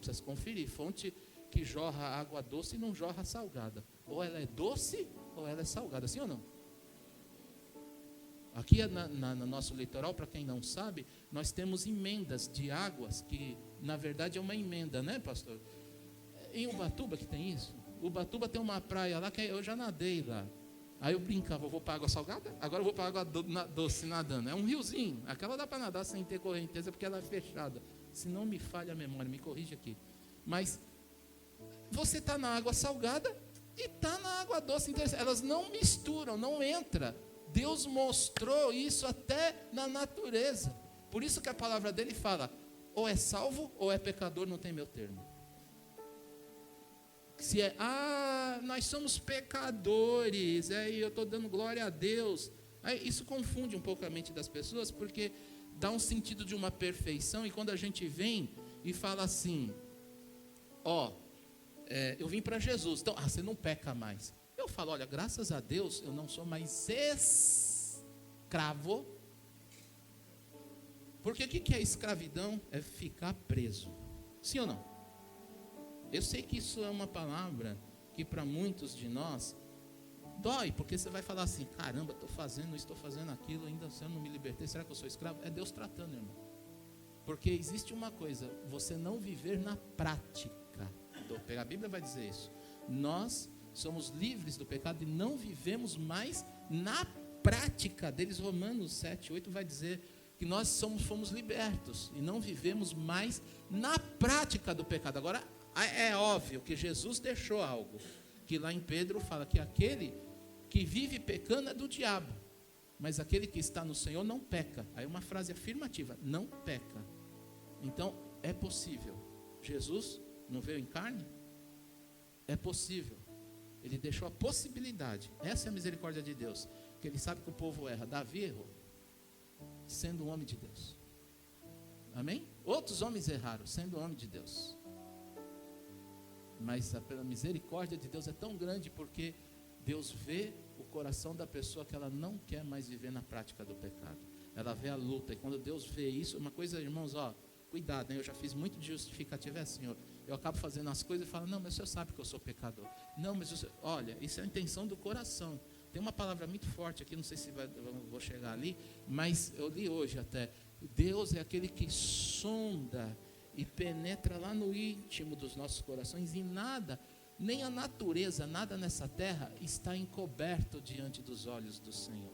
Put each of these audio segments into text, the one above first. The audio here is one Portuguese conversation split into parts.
precisa conferir. Fonte que jorra água doce e não jorra salgada. Ou ela é doce ou ela é salgada, sim ou não? Aqui no nosso litoral, para quem não sabe, nós temos emendas de águas, que na verdade é uma emenda, né, pastor? Em Ubatuba que tem isso. Ubatuba tem uma praia lá que eu já nadei lá. Aí eu brincava, eu vou para água salgada, agora eu vou para água doce nadando. É um riozinho, aquela dá para nadar sem ter correnteza porque ela é fechada. Se não me falha a memória, me corrige aqui. Mas você está na água salgada e está na água doce. Elas não misturam, não entram. Deus mostrou isso até na natureza. Por isso que a palavra dele fala, ou é salvo ou é pecador, não tem meu termo. Se é, nós somos pecadores, e eu estou dando glória a Deus. Aí, isso confunde um pouco a mente das pessoas, porque dá um sentido de uma perfeição, e quando a gente vem e fala assim, eu vim para Jesus, então, você não peca mais. Eu falo, olha, graças a Deus, eu não sou mais escravo. Porque o que é escravidão? É ficar preso. Sim ou não? Eu sei que isso é uma palavra que para muitos de nós dói, porque você vai falar assim, caramba, estou fazendo aquilo, ainda se eu não me libertei, será que eu sou escravo? É Deus tratando, irmão. Porque existe uma coisa, você não viver na prática. A Bíblia vai dizer isso. Nós somos livres do pecado e não vivemos mais na prática deles. Romanos 7, 8 vai dizer que nós fomos libertos e não vivemos mais na prática do pecado. Agora, é óbvio que Jesus deixou algo, que lá em Pedro fala que aquele que vive pecando é do diabo, mas aquele que está no Senhor não peca. Aí uma frase afirmativa, não peca. Então, é possível. Jesus não veio em carne? É possível. Ele deixou a possibilidade. Essa é a misericórdia de Deus, que ele sabe que o povo erra. Davi errou, sendo um homem de Deus. Amém? Outros homens erraram, sendo homem de Deus. Mas a misericórdia de Deus é tão grande, porque Deus vê o coração da pessoa que ela não quer mais viver na prática do pecado. Ela vê a luta, e quando Deus vê isso, uma coisa, irmãos, cuidado, né? Eu já fiz muito de justificativa, Senhor, eu acabo fazendo as coisas e falo, não, mas o Senhor sabe que eu sou pecador. Não, mas olha, isso é a intenção do coração. Tem uma palavra muito forte aqui, não sei se vou chegar ali, mas eu li hoje até. Deus é aquele que sonda e penetra lá no íntimo dos nossos corações, e nada, nem a natureza, nada nessa terra está encoberto diante dos olhos do Senhor.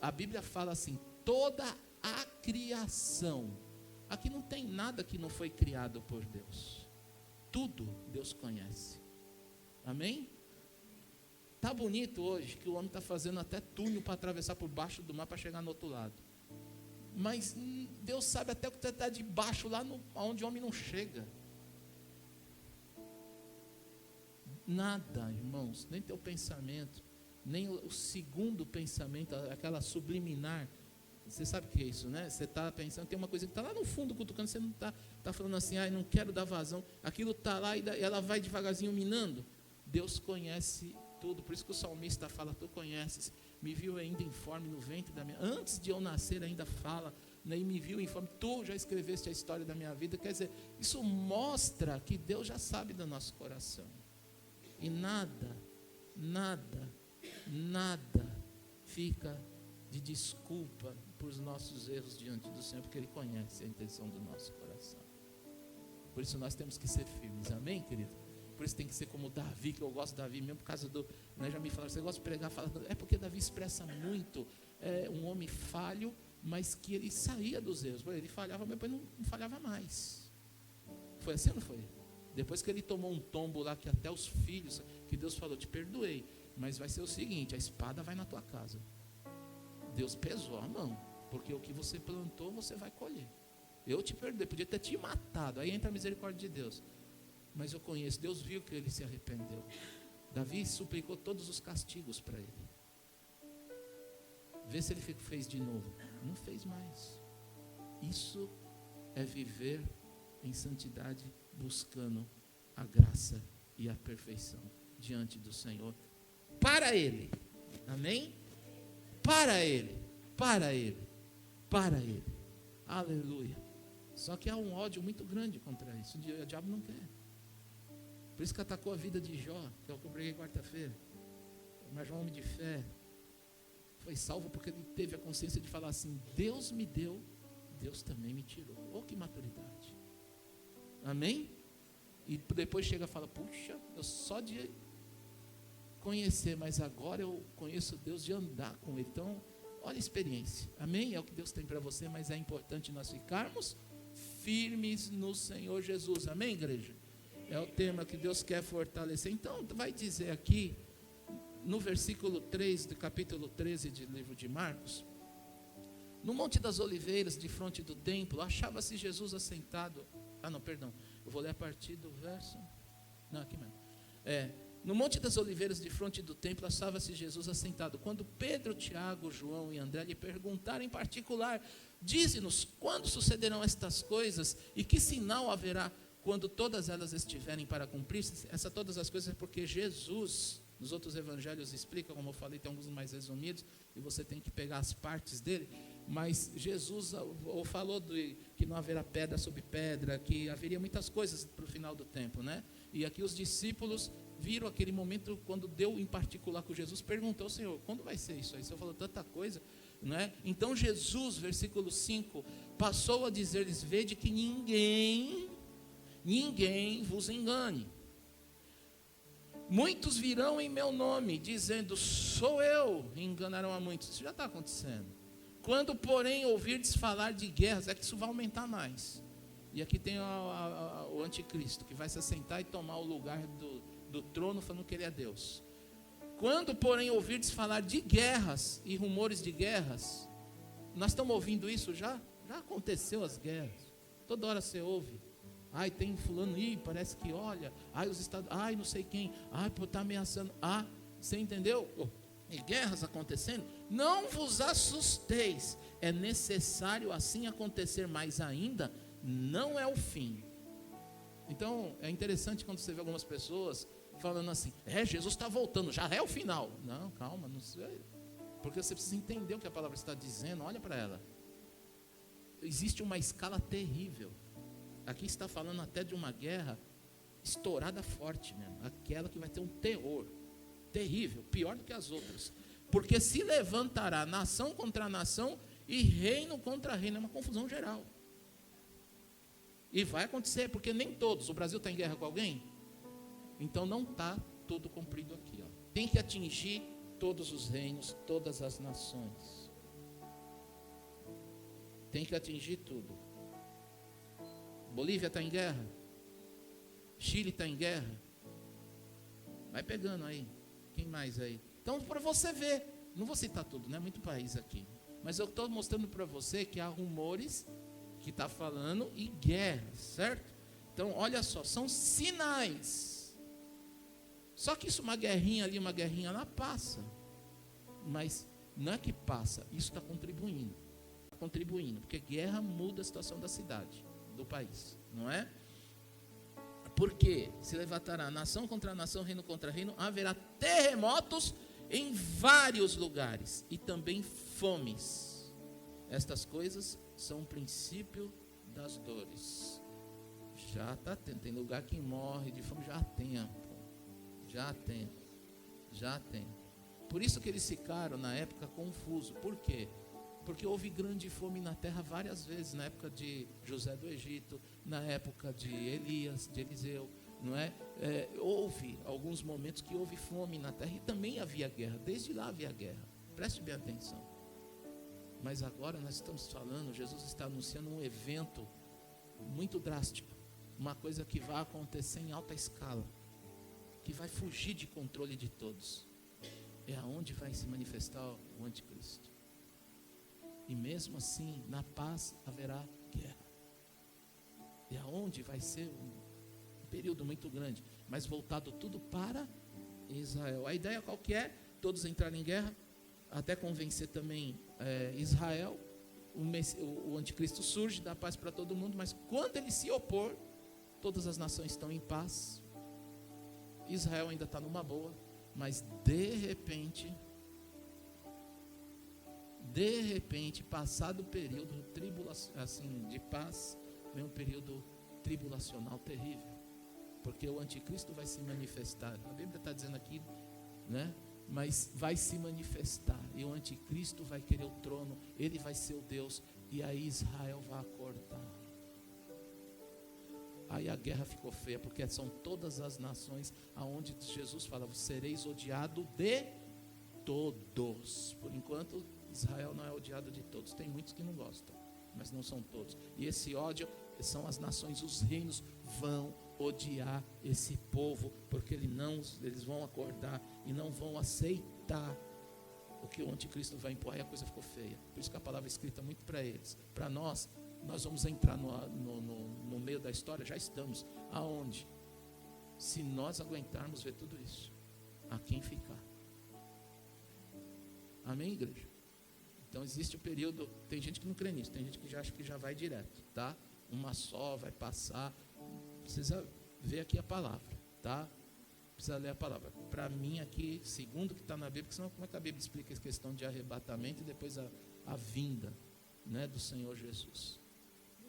A Bíblia fala assim, toda a criação, aqui não tem nada que não foi criado por Deus, tudo Deus conhece. Amém? Tá bonito hoje que o homem está fazendo até túnel para atravessar por baixo do mar para chegar no outro lado. Mas Deus sabe até o que está debaixo, lá onde o homem não chega. Nada, irmãos, nem teu pensamento, nem o segundo pensamento, aquela subliminar. Você sabe o que é isso, né? Você está pensando, tem uma coisa que está lá no fundo cutucando, você não está falando assim, não quero dar vazão. Aquilo está lá e ela vai devagarzinho minando. Deus conhece tudo, por isso que o salmista fala, tu conheces, me viu ainda informe no ventre da minha, antes de eu nascer ainda fala, né, e me viu informe, tu já escreveste a história da minha vida. Quer dizer, isso mostra que Deus já sabe do nosso coração, e nada fica de desculpa por os nossos erros diante do Senhor, porque Ele conhece a intenção do nosso coração. Por isso nós temos que ser firmes, amém, querido? Por isso tem que ser como Davi, que eu gosto de Davi mesmo por causa do, né, já me falaram, você gosta de pregar, é porque Davi expressa muito, um homem falho, mas que ele saía dos erros. Ele falhava, mas depois não falhava mais. Foi assim ou não foi? Depois que ele tomou um tombo lá, que até os filhos, que Deus falou, te perdoei, mas vai ser o seguinte, a espada vai na tua casa. Deus pesou a mão, porque o que você plantou, você vai colher. Eu te perdoei, podia ter te matado, aí entra a misericórdia de Deus. Mas eu conheço, Deus viu que ele se arrependeu. Davi suplicou todos os castigos para ele. Vê se ele fez de novo. Não fez mais. Isso é viver em santidade, buscando a graça e a perfeição diante do Senhor, para Ele. Amém? Para Ele. Aleluia. Só que há um ódio muito grande contra isso. O diabo não quer. Por isso que atacou a vida de Jó, que é o que eu preguei quarta-feira. Mas Jó, homem de fé, foi salvo porque ele teve a consciência de falar assim: Deus me deu, Deus também me tirou. Oh, que maturidade. Amém? E depois chega e fala: puxa, eu só de conhecer, mas agora eu conheço Deus de andar com Ele. Então, olha a experiência. Amém? É o que Deus tem para você, mas é importante nós ficarmos firmes no Senhor Jesus. Amém, igreja? É o tema que Deus quer fortalecer. Então, vai dizer aqui, no versículo 3 do capítulo 13 do livro de Marcos: no Monte das Oliveiras, de frente do templo, achava-se Jesus assentado. Eu vou ler a partir do verso. Aqui mesmo. No Monte das Oliveiras, de frente do templo, achava-se Jesus assentado. Quando Pedro, Tiago, João e André lhe perguntaram em particular: dize-nos, quando sucederão estas coisas e que sinal haverá quando todas elas estiverem para cumprir-se? Todas as coisas é porque Jesus, nos outros evangelhos explica, como eu falei, tem alguns mais resumidos, e você tem que pegar as partes dele, mas Jesus falou que não haverá pedra sobre pedra, que haveria muitas coisas para o final do tempo, né? E aqui os discípulos viram aquele momento quando deu em particular com Jesus, perguntou: Senhor, quando vai ser isso aí? O Senhor falou tanta coisa, não é? Então Jesus, versículo 5, passou a dizer-lhes: vede que ninguém vos engane. Muitos virão em meu nome, dizendo: sou eu, e enganarão a muitos. Isso já está acontecendo. Quando, porém, ouvirdes falar de guerras, é que isso vai aumentar mais. E aqui tem o anticristo, que vai se assentar e tomar o lugar do trono, falando que ele é Deus. Quando, porém, ouvirdes falar de guerras e rumores de guerras, nós estamos ouvindo isso já? Já aconteceu as guerras. Toda hora você ouve: ai, tem fulano, parece que olha, os estados, não sei quem, está ameaçando, você entendeu? E guerras acontecendo. Não vos assusteis, é necessário assim acontecer, mas ainda não é o fim. Então, é interessante quando você vê algumas pessoas falando assim: Jesus está voltando, já é o final. Não, calma, não sei. Porque você precisa entender o que a palavra está dizendo. Olha para ela. Existe uma escala terrível. Aqui está falando até de uma guerra estourada forte mesmo. Aquela que vai ter um terror terrível, pior do que as outras. Porque se levantará nação contra nação e reino contra reino. É uma confusão geral. E vai acontecer, porque nem todos. O Brasil está em guerra com alguém? Então não está tudo cumprido aqui. Tem que atingir todos os reinos, todas as nações. Tem que atingir tudo. Bolívia está em guerra. Chile está em guerra. Vai pegando aí. Quem mais aí? Então, para você ver, não vou citar tudo, não é muito país aqui, mas eu estou mostrando para você que há rumores que está falando e guerra, certo? Então, olha só, são sinais. Só que isso, uma guerrinha ali, uma guerrinha lá, passa. Mas não é que passa, isso está contribuindo. Está contribuindo, porque guerra muda a situação da cidade, do país, não é? Porque se levantará nação contra nação, reino contra reino, haverá terremotos em vários lugares e também fomes. Estas coisas são o princípio das dores. Já está tendo, tem lugar que morre de fome já há tempo. Já tem. Por isso que eles ficaram na época confusos. Por quê? Porque houve grande fome na terra várias vezes, na época de José do Egito, na época de Elias, de Eliseu, não é? Houve alguns momentos que houve fome na terra e também havia guerra, desde lá havia guerra, preste bem atenção. Mas agora nós estamos falando, Jesus está anunciando um evento muito drástico, uma coisa que vai acontecer em alta escala, que vai fugir de controle de todos, é aonde vai se manifestar o anticristo. E mesmo assim, na paz haverá guerra. E aonde vai ser um período muito grande, mas voltado tudo para Israel. A ideia qual que é? Todos entrarem em guerra, até convencer também Israel. O anticristo surge, dá paz para todo mundo, mas quando ele se opor, todas as nações estão em paz. Israel ainda está numa boa, mas de repente, passado o período tribulação, assim, de paz, vem um período tribulacional terrível, porque o anticristo vai se manifestar. A Bíblia está dizendo aqui, né? Mas vai se manifestar, e o anticristo vai querer o trono, ele vai ser o Deus, e aí Israel vai acordar. Aí a guerra ficou feia, porque são todas as nações aonde Jesus fala: sereis odiado de todos. Por enquanto Israel não é odiado de todos, tem muitos que não gostam, mas não são todos. E esse ódio são as nações, os reinos vão odiar esse povo, porque eles vão acordar e não vão aceitar o que o anticristo vai impor. Aí a coisa ficou feia. Por isso que a palavra é escrita muito para eles. Para nós vamos entrar no meio da história, já estamos. Aonde? Se nós aguentarmos ver tudo isso, a quem ficar? Amém, igreja? Então existe o período, tem gente que não crê nisso, tem gente que já acha que já vai direto, tá? Uma só, vai passar. Precisa ver aqui a palavra, tá? Precisa ler a palavra. Para mim aqui, segundo o que está na Bíblia, porque senão como é que a Bíblia explica a questão de arrebatamento e depois a vinda, né, do Senhor Jesus?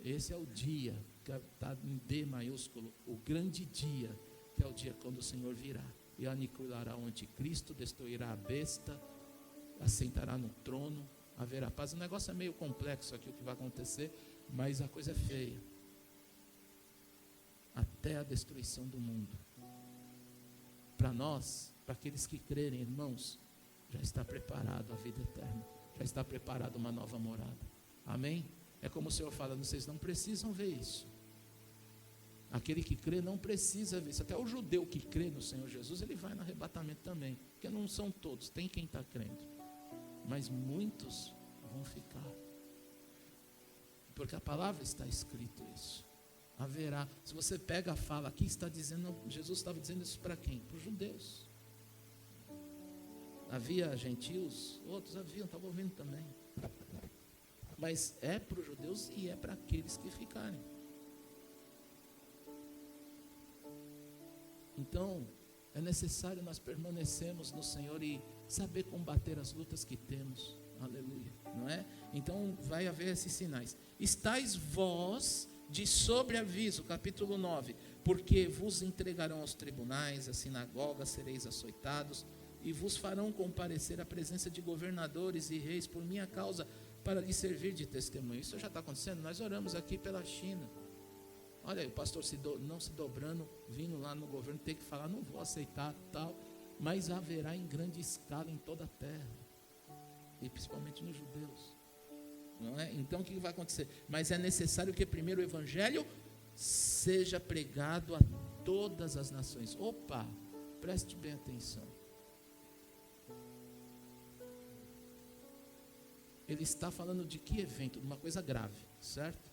Esse é o dia, que está em D maiúsculo, o grande dia, que é o dia quando o Senhor virá e aniquilará o anticristo, destruirá a besta, assentará no trono, haverá paz. O negócio é meio complexo aqui o que vai acontecer, mas a coisa é feia. Até a destruição do mundo. Para nós, para aqueles que crerem, irmãos, já está preparado a vida eterna, já está preparado uma nova morada. Amém? É como o Senhor fala: vocês não precisam ver isso. Aquele que crê não precisa ver isso. Até o judeu que crê no Senhor Jesus, ele vai no arrebatamento também, porque não são todos, tem quem está crendo, mas muitos vão ficar, porque a palavra está escrito isso. Haverá, se você pega a fala aqui, está dizendo, Jesus estava dizendo isso para quem? Para os judeus. Havia gentios, outros haviam, estavam ouvindo também, mas é para os judeus e é para aqueles que ficarem. Então é necessário nós permanecermos no Senhor e saber combater as lutas que temos. Aleluia, não é? Então vai haver esses sinais. Estais vós de sobreaviso, capítulo 9, porque vos entregarão aos tribunais, às sinagogas, sereis açoitados, e vos farão comparecer à presença de governadores e reis por minha causa, para lhes servir de testemunho. Isso já está acontecendo. Nós oramos aqui pela China. Olha aí, o pastor não se dobrando, vindo lá no governo, ter que falar: não vou aceitar tal, mas haverá em grande escala em toda a terra, e principalmente nos judeus. Não é? Então o que vai acontecer? Mas é necessário que primeiro o evangelho seja pregado a todas as nações. Opa, preste bem atenção. Ele está falando de que evento? De uma coisa grave, certo?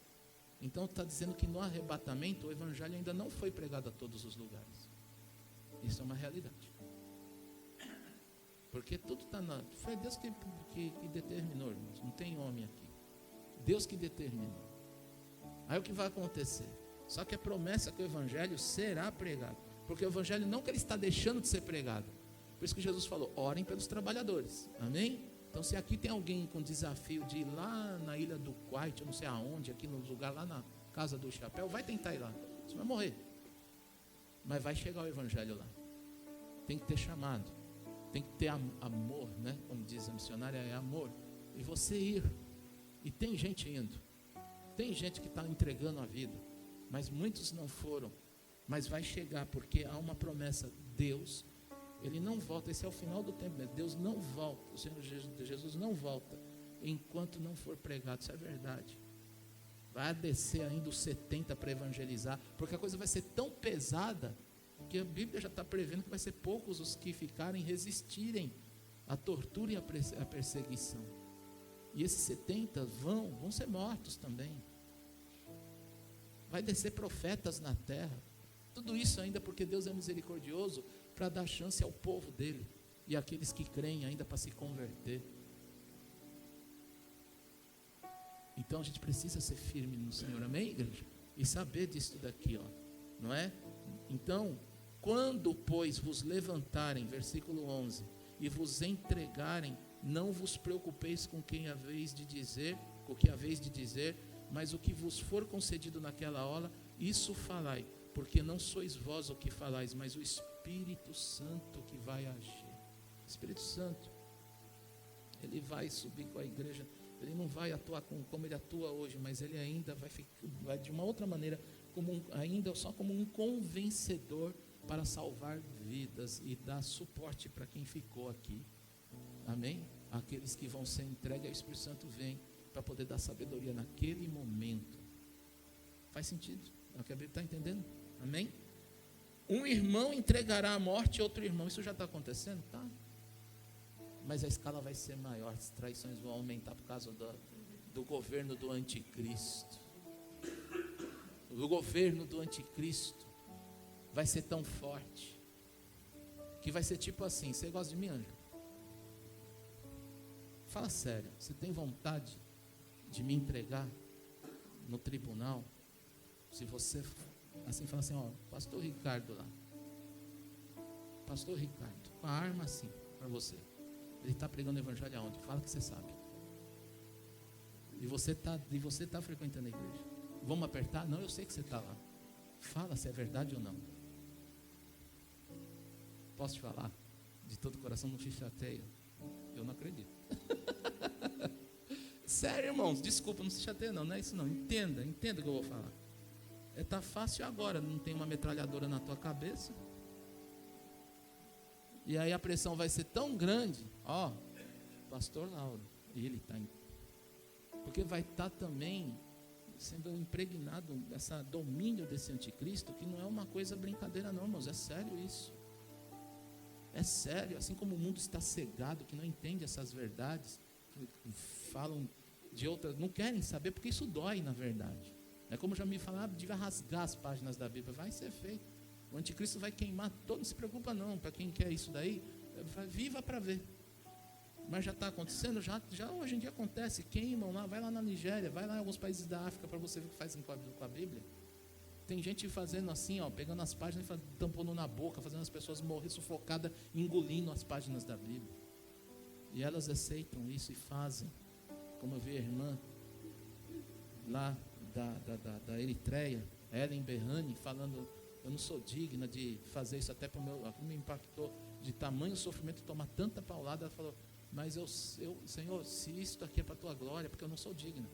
Então está dizendo que no arrebatamento o evangelho ainda não foi pregado a todos os lugares. Isso é uma realidade. Porque tudo está foi Deus que determinou, irmãos. Não tem homem aqui. Deus que determinou. Aí o que vai acontecer? Só que a promessa é que o evangelho será pregado. Porque o evangelho não que ele está deixando de ser pregado. Por isso que Jesus falou: orem pelos trabalhadores. Amém? Então se aqui tem alguém com desafio de ir lá na ilha do Kuwait, eu não sei aonde, aqui no lugar, lá na casa do chapéu, vai tentar ir lá. Você vai morrer. Mas vai chegar o evangelho lá. Tem que ter chamado. Tem que ter amor, né? Como diz a missionária, é amor. E você ir. E tem gente indo. Tem gente que está entregando a vida. Mas muitos não foram. Mas vai chegar, porque há uma promessa. Deus, Ele não volta. Esse é o final do tempo. Deus não volta. O Senhor Jesus não volta enquanto não for pregado. Isso é verdade. Vai descer ainda os 70 para evangelizar. Porque a coisa vai ser tão pesada que a Bíblia já está prevendo que vai ser poucos os que ficarem, resistirem à tortura e à perseguição. E esses 70 vão ser mortos também. Vai descer profetas na terra. Tudo isso ainda porque Deus é misericordioso para dar chance ao povo dele e àqueles que creem ainda para se converter. Então a gente precisa ser firme no Senhor, amém, igreja? E saber disso daqui, ó, não é? Então, quando, pois, vos levantarem, versículo 11, e vos entregarem, não vos preocupeis com quem haveis de dizer, com o que haveis de dizer, mas o que vos for concedido naquela hora, isso falai, porque não sois vós o que falais, mas o Espírito Santo que vai agir. O Espírito Santo, ele vai subir com a igreja, ele não vai atuar como ele atua hoje, mas ele ainda vai de uma outra maneira, ainda só como um convencedor para salvar vidas e dar suporte para quem ficou aqui. Amém? Aqueles que vão ser entregues ao Espírito Santo vem para poder dar sabedoria naquele momento. Faz sentido? É o que a Bíblia está entendendo? Amém? Um irmão entregará à morte outro irmão. Isso já está acontecendo? Tá. Mas a escala vai ser maior. As traições vão aumentar por causa do governo do anticristo. O governo do anticristo vai ser tão forte que vai ser tipo assim: você gosta de mim, Ângelo? Fala sério, você tem vontade de me entregar no tribunal? Se você assim fala assim, ó, pastor Ricardo lá, pastor Ricardo, com a arma assim para você, ele está pregando o evangelho aonde? Fala que você sabe. E você tá frequentando a igreja. Vamos apertar? Não, eu sei que você está lá. Fala se é verdade ou não. Posso te falar? De todo o coração, não te chateia. Eu não acredito. Sério, irmãos, desculpa, não se chateia não é isso não. Entenda o que eu vou falar. Tá fácil agora, não tem uma metralhadora na tua cabeça. E aí a pressão vai ser tão grande, ó, pastor Lauro, ele está, porque vai estar também sendo impregnado esse domínio desse anticristo, que não é uma coisa brincadeira não, irmãos, é sério isso. É sério, assim como o mundo está cegado, que não entende essas verdades, falam de outras, não querem saber, porque isso dói na verdade. É como já me falaram, devia rasgar as páginas da Bíblia, vai ser feito. O anticristo vai queimar todo, não se preocupa não, para quem quer isso daí, viva para ver. Mas já está acontecendo, já hoje em dia acontece, queimam lá, vai lá na Nigéria, vai lá em alguns países da África para você ver o que fazem com a Bíblia. Tem gente fazendo assim, ó, pegando as páginas e tampando na boca, fazendo as pessoas morrer sufocadas, engolindo as páginas da Bíblia. E elas aceitam isso e fazem. Como eu vi a irmã lá da Eritreia, Ellen Berrani, falando, eu não sou digna de fazer isso, até para o meu, me impactou de tamanho sofrimento, tomar tanta paulada. Ela falou, mas eu Senhor, se isso aqui é para a tua glória, porque eu não sou digna.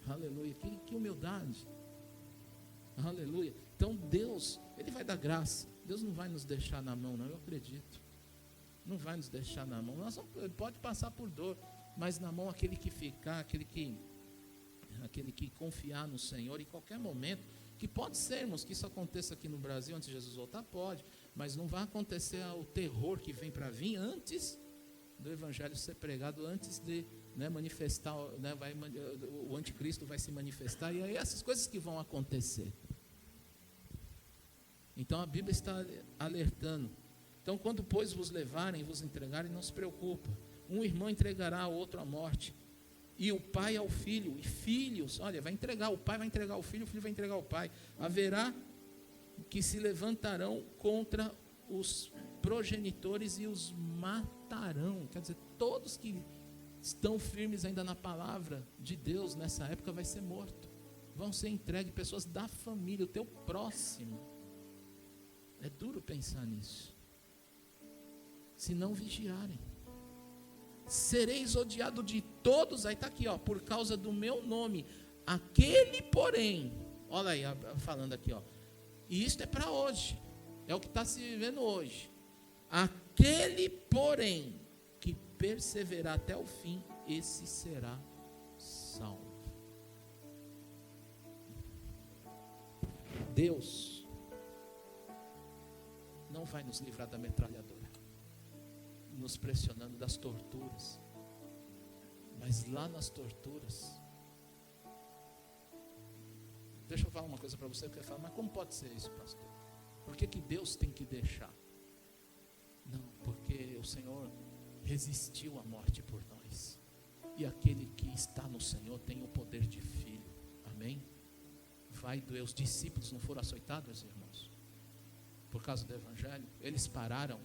Aleluia, que humildade. Aleluia. Então Deus, Ele vai dar graça. Deus não vai nos deixar na mão, não, eu acredito. Não vai nos deixar na mão. Pode passar por dor, mas na mão aquele que ficar, aquele que confiar no Senhor em qualquer momento, que pode ser, irmãos, que isso aconteça aqui no Brasil antes de Jesus voltar, pode, mas não vai acontecer o terror que vem para vir antes do evangelho ser pregado, antes de manifestar, o anticristo vai se manifestar, e aí essas coisas que vão acontecer. Então a Bíblia está alertando. Então quando pois vos levarem, vos entregarem, não se preocupa. Um irmão entregará ao outro à morte, e o pai ao filho, e filhos, olha, vai entregar, o pai vai entregar o filho vai entregar o pai. Haverá que se levantarão contra os progenitores e os matarão. Quer dizer, todos que estão firmes ainda na palavra de Deus nessa época vai ser morto. Vão ser entregues pessoas da família, o teu próximo. É duro pensar nisso. Se não vigiarem. Sereis odiado de todos, aí está aqui, ó, por causa do meu nome. Aquele, porém, olha aí, falando aqui, ó. E isto é para hoje. É o que está se vivendo hoje. Aquele, porém, que perseverar até o fim, esse será salvo. Deus não vai nos livrar da metralhadora, nos pressionando das torturas, mas lá nas torturas, deixa eu falar uma coisa para você, que eu falo, mas como pode ser isso, pastor? Por que Deus tem que deixar? Não, porque o Senhor resistiu à morte por nós, e aquele que está no Senhor tem o poder de filho, amém? Vai doer, os discípulos não foram açoitados, irmãos, por causa do evangelho, eles pararam,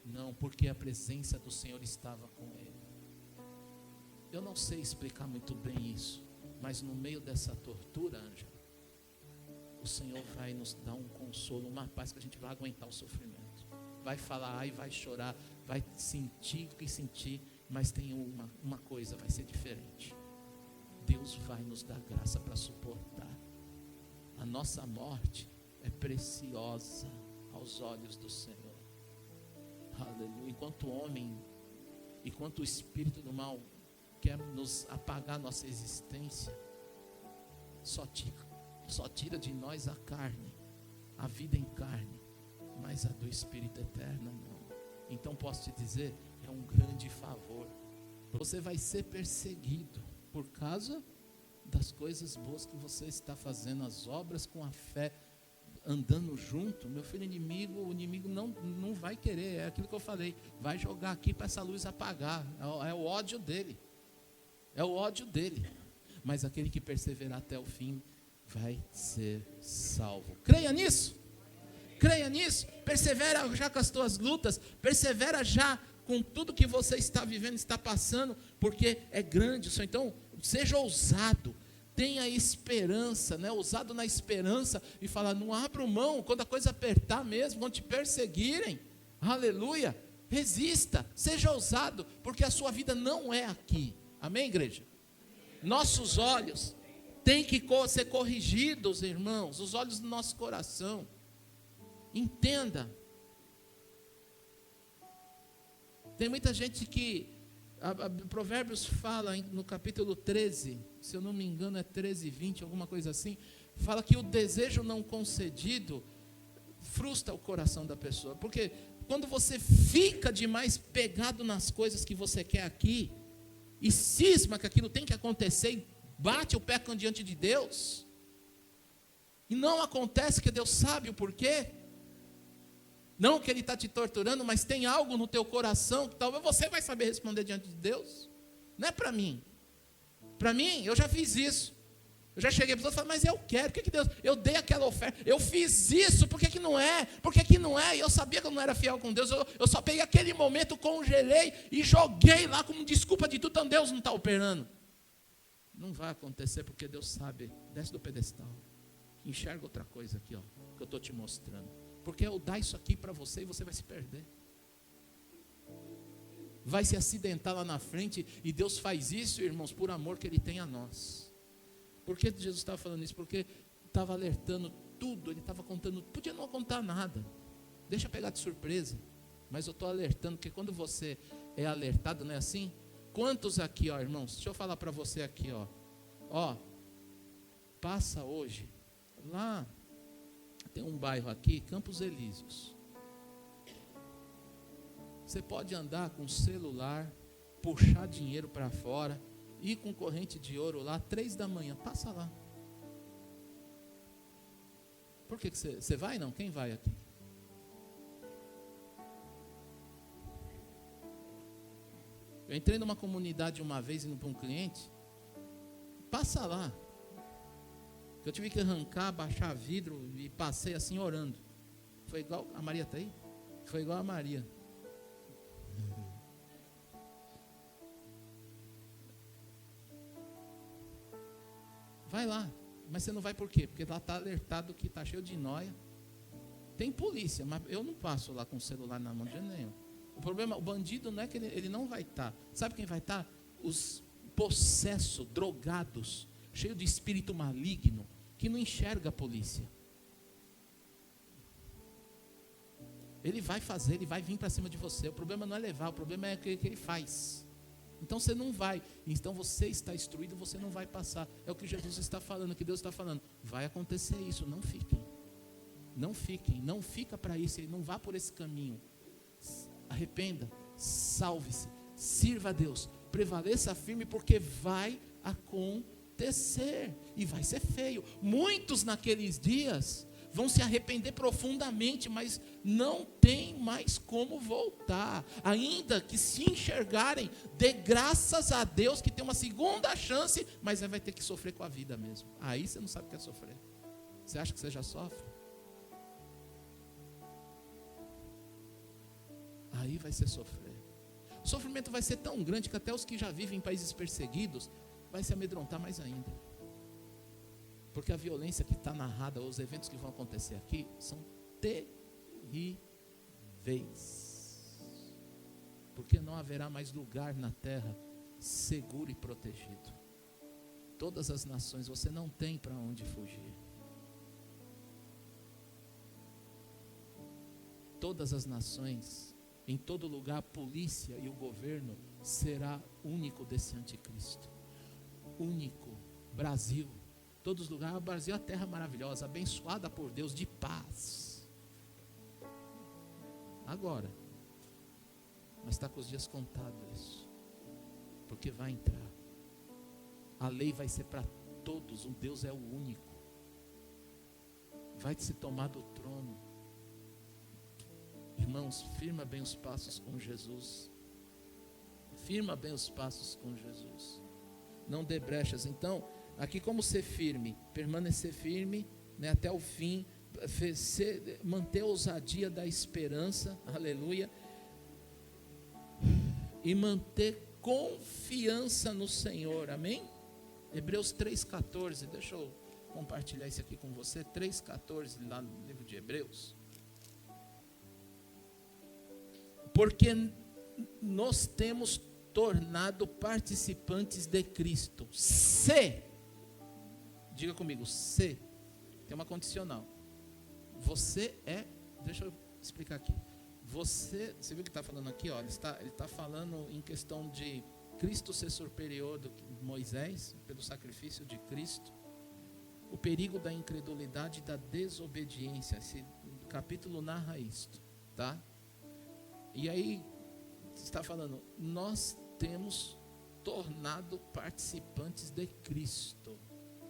não, porque a presença do Senhor estava com ele. Eu não sei explicar muito bem isso, Mas no meio dessa tortura, Ângela, o Senhor vai nos dar um consolo, uma paz que a gente vai aguentar o sofrimento. Vai falar, ai, vai chorar, vai sentir o que sentir, mas tem uma coisa, vai ser diferente. Deus vai nos dar graça para suportar. A nossa morte é preciosa aos olhos do Senhor. Aleluia. Enquanto o homem, enquanto o espírito do mal quer nos apagar nossa existência, só tira de nós a carne, a vida em carne, mas a do Espírito eterno não. Então posso te dizer, é um grande favor. Você vai ser perseguido por causa das coisas boas que você está fazendo, as obras com a fé, andando junto. Meu filho, o inimigo não vai querer, é aquilo que eu falei, vai jogar aqui para essa luz apagar, é o ódio dele, mas aquele que perseverar até o fim, vai ser salvo. Creia nisso, persevera já com as tuas lutas, persevera já com tudo que você está vivendo, está passando, porque é grande o Senhor. Então, seja ousado, tenha esperança, né? Ousado na esperança, e falar, não abra mão, quando a coisa apertar mesmo, quando te perseguirem, aleluia, resista, seja ousado, porque a sua vida não é aqui, amém, igreja? Nossos olhos têm que ser corrigidos, irmãos, os olhos do nosso coração, entenda. Tem muita gente que, Provérbios fala no capítulo 13, se eu não me engano é 13, 20, alguma coisa assim, fala que o desejo não concedido frustra o coração da pessoa, porque quando você fica demais pegado nas coisas que você quer aqui, e cisma que aquilo tem que acontecer, e bate o pé diante de Deus, e não acontece, que Deus sabe o porquê, não que Ele está te torturando, mas tem algo no teu coração que talvez você vai saber responder diante de Deus. Não é para mim. Para mim, eu já fiz isso. Eu já cheguei para pessoas e falei, mas eu quero, por que Deus, eu dei aquela oferta, eu fiz isso, por que não é? Por que não é? E eu sabia que eu não era fiel com Deus, eu só peguei aquele momento, congelei e joguei lá como desculpa de tudo, então Deus não está operando. Não vai acontecer, porque Deus sabe, desce do pedestal, enxerga outra coisa aqui, ó, que eu estou te mostrando. Porque eu dar isso aqui para você e você vai se perder. Vai se acidentar lá na frente, e Deus faz isso, irmãos, por amor que Ele tem a nós. Por que Jesus estava falando isso? Porque estava alertando tudo, Ele estava contando, podia não contar nada, deixa pegar de surpresa, mas eu estou alertando, porque quando você é alertado, não é assim? Quantos aqui, ó, irmãos, deixa eu falar para você aqui, ó, passa hoje, lá, tem um bairro aqui, Campos Elíseos. Você pode andar com celular, puxar dinheiro para fora, ir com corrente de ouro lá, 3 da manhã, passa lá. Por que você vai não? Quem vai aqui? Eu entrei numa comunidade uma vez, indo para um cliente, passa lá. Eu tive que arrancar, baixar vidro e passei assim orando. Foi igual, a Maria está aí? Foi igual a Maria. Vai lá, mas você não vai por quê? Porque lá está alertado que está cheio de noia. Tem polícia, mas eu não passo lá com o celular na mão de nenhum. O problema, o bandido não é que ele não vai estar. Sabe quem vai estar? Os possessos, drogados, cheios de espírito maligno, que não enxerga a polícia. Ele vai fazer, ele vai vir para cima de você. O problema não é levar, o problema é o que ele faz. Então você não vai, então você está instruído, você não vai passar. É o que Jesus está falando, que Deus está falando. Vai acontecer isso, não fiquem, não fica para isso, não vá por esse caminho. Arrependa, salve-se, sirva a Deus, prevaleça firme, porque vai acontecer, e vai ser feio. Muitos naqueles dias vão se arrepender profundamente, mas não tem mais como voltar. Ainda que se enxergarem, dê graças a Deus que tem uma segunda chance, mas vai ter que sofrer com a vida mesmo. Aí você não sabe o que é sofrer. Você acha que você já sofre? Aí vai ser sofrer. O sofrimento vai ser tão grande que até os que já vivem em países perseguidos vai se amedrontar mais ainda. Porque a violência que está narrada, os eventos que vão acontecer aqui, são terríveis. Porque não haverá mais lugar na terra seguro e protegido. Todas as nações, você não tem para onde fugir. Todas as nações, em todo lugar, a polícia e o governo será único desse anticristo. Único. Brasil. Todos os lugares, o Brasil é a terra maravilhosa, abençoada por Deus, de paz. Agora, mas está com os dias contados isso. Porque vai entrar. A lei vai ser para todos, o Deus é o único. Vai se tomar do trono. Irmãos, firma bem os passos com Jesus. Firma bem os passos com Jesus. Não dê brechas. Então, aqui como ser firme? Permanecer firme, né, até o fim. Manter a ousadia da esperança. Aleluia. E manter confiança no Senhor. Amém? Hebreus 3,14. Deixa eu compartilhar isso aqui com você. 3,14 lá no livro de Hebreus. Porque nós temos tornado participantes de Cristo. Se, diga comigo, se, tem uma condicional. Você é, deixa eu explicar aqui. Você viu que está falando aqui? Ó, ele está falando em questão de Cristo ser superior do que Moisés, pelo sacrifício de Cristo. O perigo da incredulidade e da desobediência. Esse capítulo narra isto, tá? E aí, está falando, nós temos tornado participantes de Cristo.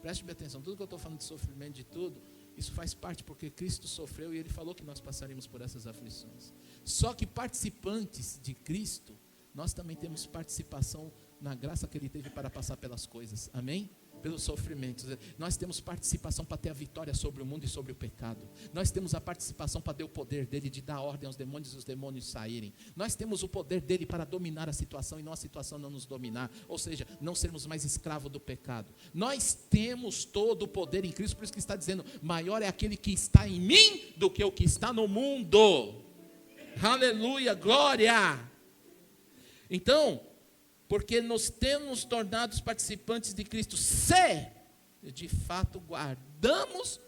Preste bem atenção, tudo que eu estou falando de sofrimento, de tudo, isso faz parte porque Cristo sofreu e Ele falou que nós passaríamos por essas aflições. Só que participantes de Cristo, nós também temos participação na graça que Ele teve para passar pelas coisas, amém? Pelos sofrimentos. Nós temos participação para ter a vitória sobre o mundo e sobre o pecado. Nós temos a participação para ter o poder dele de dar ordem aos demônios e os demônios saírem. Nós temos o poder dele para dominar a situação e não a situação não nos dominar. Ou seja, não sermos mais escravos do pecado. Nós temos todo o poder em Cristo, por isso que está dizendo, maior é aquele que está em mim do que o que está no mundo. Aleluia, glória. Então, porque nos temos tornado participantes de Cristo, se de fato guardamos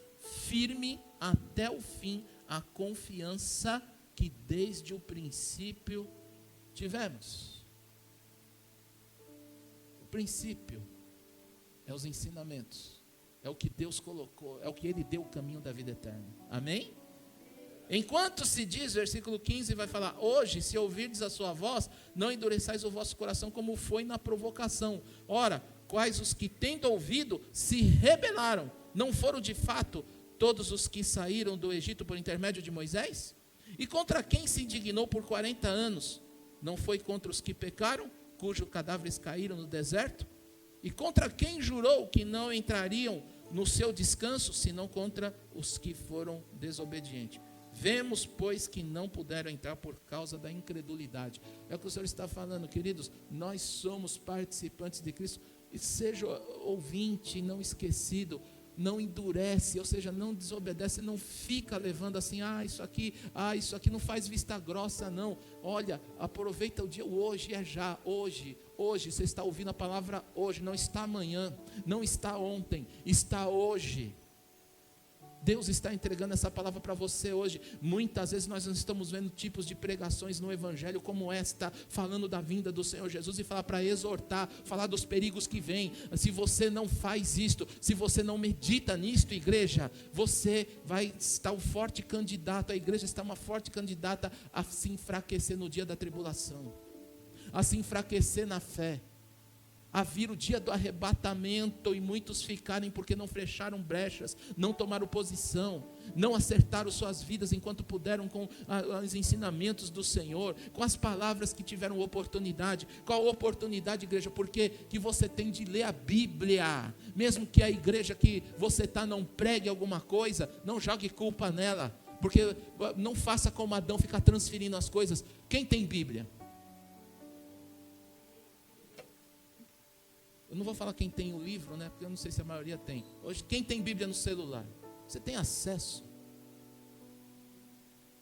firme até o fim a confiança que desde o princípio tivemos. O princípio é os ensinamentos, é o que Deus colocou, é o que Ele deu o caminho da vida eterna. Amém? Enquanto se diz, versículo 15 vai falar, hoje se ouvirdes a sua voz, não endureçais o vosso coração como foi na provocação. Ora, quais os que tendo ouvido se rebelaram? Não foram de fato todos os que saíram do Egito por intermédio de Moisés? E contra quem se indignou por 40 anos? Não foi contra os que pecaram, cujos cadáveres caíram no deserto? E contra quem jurou que não entrariam no seu descanso, senão contra os que foram desobedientes? Vemos, pois, que não puderam entrar por causa da incredulidade. É o que o Senhor está falando, queridos. Nós somos participantes de Cristo. E seja ouvinte, não esquecido, não endurece, ou seja, não desobedece, não fica levando assim, isso aqui não faz vista grossa, não. Olha, aproveita o dia, o hoje é já, hoje, você está ouvindo a palavra hoje, não está amanhã, não está ontem, está hoje. Deus está entregando essa palavra para você hoje. Muitas vezes nós não estamos vendo tipos de pregações no Evangelho como esta, falando da vinda do Senhor Jesus e falar para exortar, falar dos perigos que vêm. Se você não faz isto, se você não medita nisto, igreja, você vai estar um forte candidato, a igreja está uma forte candidata a se enfraquecer no dia da tribulação, a se enfraquecer na fé, a vir o dia do arrebatamento e muitos ficarem porque não fecharam brechas, não tomaram posição, não acertaram suas vidas enquanto puderam com os ensinamentos do Senhor, com as palavras que tiveram oportunidade. Qual oportunidade, igreja? Porque que você tem de ler a Bíblia, mesmo que a igreja que você está não pregue alguma coisa, não jogue culpa nela, porque não faça como Adão, ficar transferindo as coisas. Quem tem Bíblia? Eu não vou falar quem tem o livro, né? Porque eu não sei se a maioria tem. Hoje, quem tem Bíblia no celular? Você tem acesso.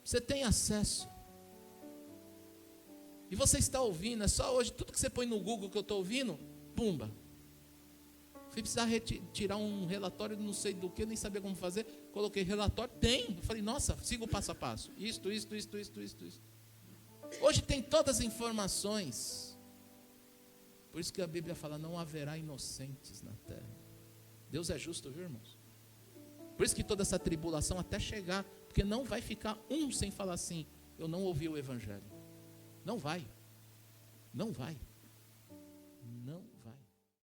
Você tem acesso. E você está ouvindo, é só hoje, tudo que você põe no Google que eu estou ouvindo, pumba. Fui precisar tirar um relatório, não sei do que, nem sabia como fazer. Coloquei relatório, tem. Eu falei, nossa, siga o passo a passo. Isto. Hoje tem todas as informações. Por isso que a Bíblia fala, não haverá inocentes na terra. Deus é justo, viu, irmãos? Por isso que toda essa tribulação até chegar, porque não vai ficar um sem falar assim, eu não ouvi o Evangelho. Não vai.